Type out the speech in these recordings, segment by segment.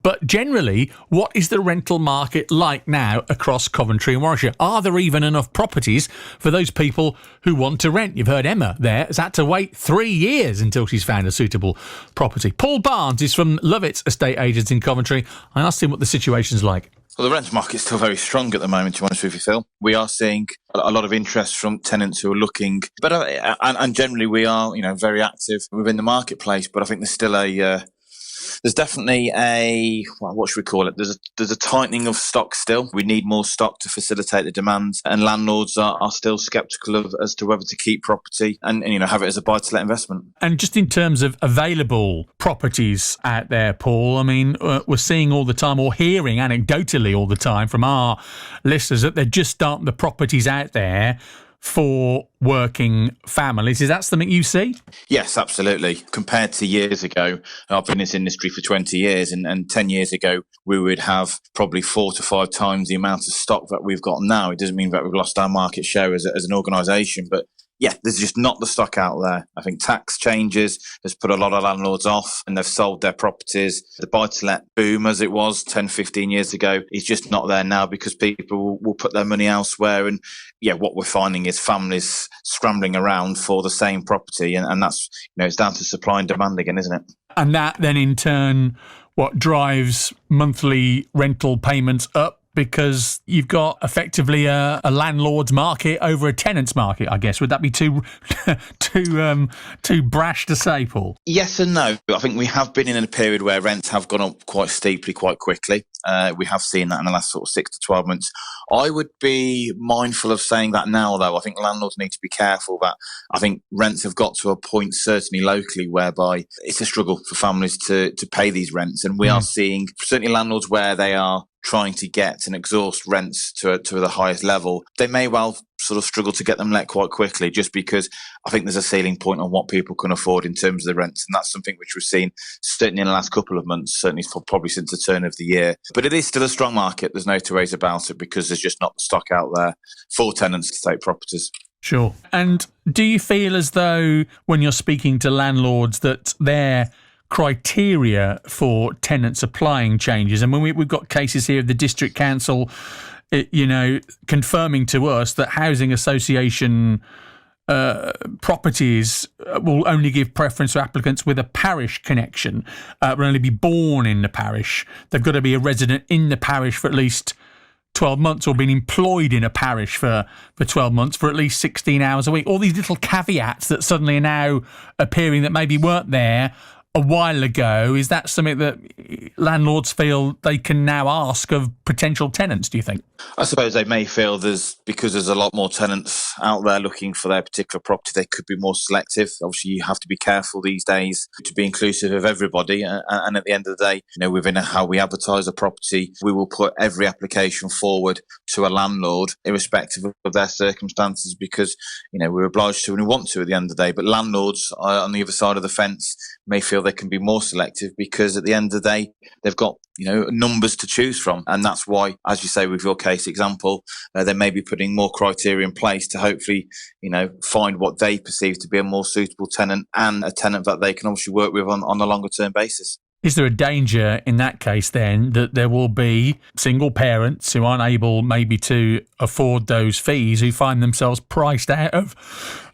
But generally, what is the rental market like now across Coventry and Warwickshire? Are there even enough properties for those people who want to rent? You've heard Emma there has had to wait 3 years until she's found a suitable property. Paul Barnes is from Lovett's Estate Agents in Coventry. I asked him what the situation's like. Well, the rent market's still very strong at the moment, to be honest with you, Phil. We are seeing a lot of interest from tenants who are looking, but and generally we are, very active within the marketplace. But I think there's still there's definitely what should we call it? There's a tightening of stock still. We need more stock to facilitate the demand, and landlords are still sceptical as to whether to keep property and have it as a buy-to-let investment. And just in terms of available properties out there, Paul, I mean, we're seeing all the time, or hearing anecdotally all the time from our listeners, that they're just starting the properties out there for working families. Is that something you see? Yes, absolutely. Compared to years ago, I've been in this industry for 20 years, and 10 years ago, we would have probably 4 to 5 times the amount of stock that we've got now. It doesn't mean that we've lost our market share as an organisation, but yeah, there's just not the stock out there. I think tax changes has put a lot of landlords off, and they've sold their properties. The buy-to-let boom, as it was 10, 15 years ago, is just not there now because people will put their money elsewhere. And yeah, what we're finding is families scrambling around for the same property, and that's, it's down to supply and demand again, isn't it? And that then in turn, what drives monthly rental payments up? Because you've got effectively a landlord's market over a tenant's market, I guess. Would that be too brash to say, Paul? Yes and no. I think we have been in a period where rents have gone up quite steeply, quite quickly. We have seen that in the last sort of 6 to 12 months. I would be mindful of saying that now, though. I think landlords need to be careful that I think rents have got to a point, certainly locally, whereby it's a struggle for families to pay these rents. And we are seeing certainly landlords where they are trying to get and exhaust rents to the highest level. They may well sort of struggle to get them let quite quickly, just because I think there's a ceiling point on what people can afford in terms of the rents. And that's something which we've seen certainly in the last couple of months, certainly probably since the turn of the year. But it is still a strong market. There's no two ways about it, because there's just not the stock out there for tenants to take properties. Sure. And do you feel as though when you're speaking to landlords that their criteria for tenants applying changes? And when we've got cases here of the district council, confirming to us that housing association properties will only give preference to applicants with a parish connection, will only be born in the parish. They've got to be a resident in the parish for at least 12 months or been employed in a parish for 12 months for at least 16 hours a week. All these little caveats that suddenly are now appearing that maybe weren't there a while ago. Is that something that landlords feel they can now ask of potential tenants, do you think? I suppose they may feel because there's a lot more tenants out there looking for their particular property, they could be more selective. Obviously, you have to be careful these days to be inclusive of everybody. And at the end of the day, within how we advertise a property, we will put every application forward to a landlord, irrespective of their circumstances, because, we're obliged to and we want to at the end of the day. But landlords on the other side of the fence may feel they can be more selective, because at the end of the day, they've got numbers to choose from. And that's why, as you say, with your case example, they may be putting more criteria in place to hopefully, find what they perceive to be a more suitable tenant, and a tenant that they can obviously work with on a longer term basis. Is there a danger in that case then that there will be single parents who aren't able maybe to afford those fees, who find themselves priced out of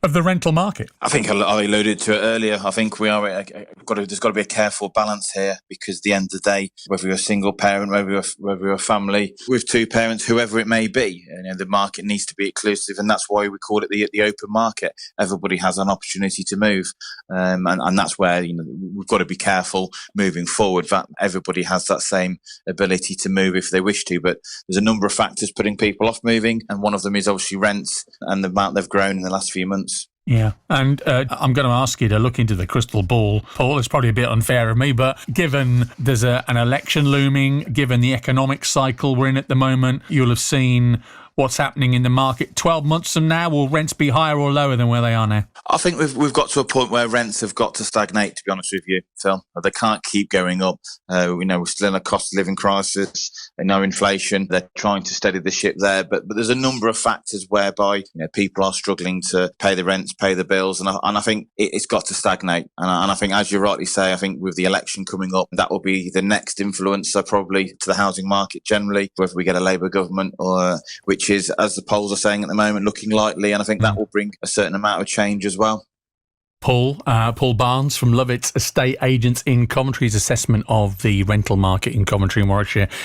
the rental market? I think I alluded to it earlier. I think there's got to be a careful balance here, because at the end of the day, whether you're a single parent, whether you're a family with 2 parents, whoever it may be, the market needs to be inclusive, and that's why we call it the open market. Everybody has an opportunity to move, and that's where we've got to be careful moving forward that everybody has that same ability to move if they wish to. But there's a number of factors putting people off moving, and one of them is obviously rents and the amount they've grown in the last few months. Yeah, and I'm going to ask you to look into the crystal ball, Paul. It's probably a bit unfair of me, but given there's an election looming, given the economic cycle we're in at the moment, you'll have seen what's happening in the market 12 months from now? Will rents be higher or lower than where they are now? I think we've got to a point where rents have got to stagnate, to be honest with you, Phil. They can't keep going up. We're still in a cost of living crisis and no inflation. They're trying to steady the ship there. But there's a number of factors whereby people are struggling to pay the rents, pay the bills. And I think it's got to stagnate. And I think, as you rightly say, I think with the election coming up, that will be the next influencer probably to the housing market generally, whether we get a Labour government or which is, as the polls are saying at the moment, looking likely. And I think that will bring a certain amount of change as well. Paul Barnes from Lovett's Estate Agents in Coventry's assessment of the rental market in Coventry and Warwickshire.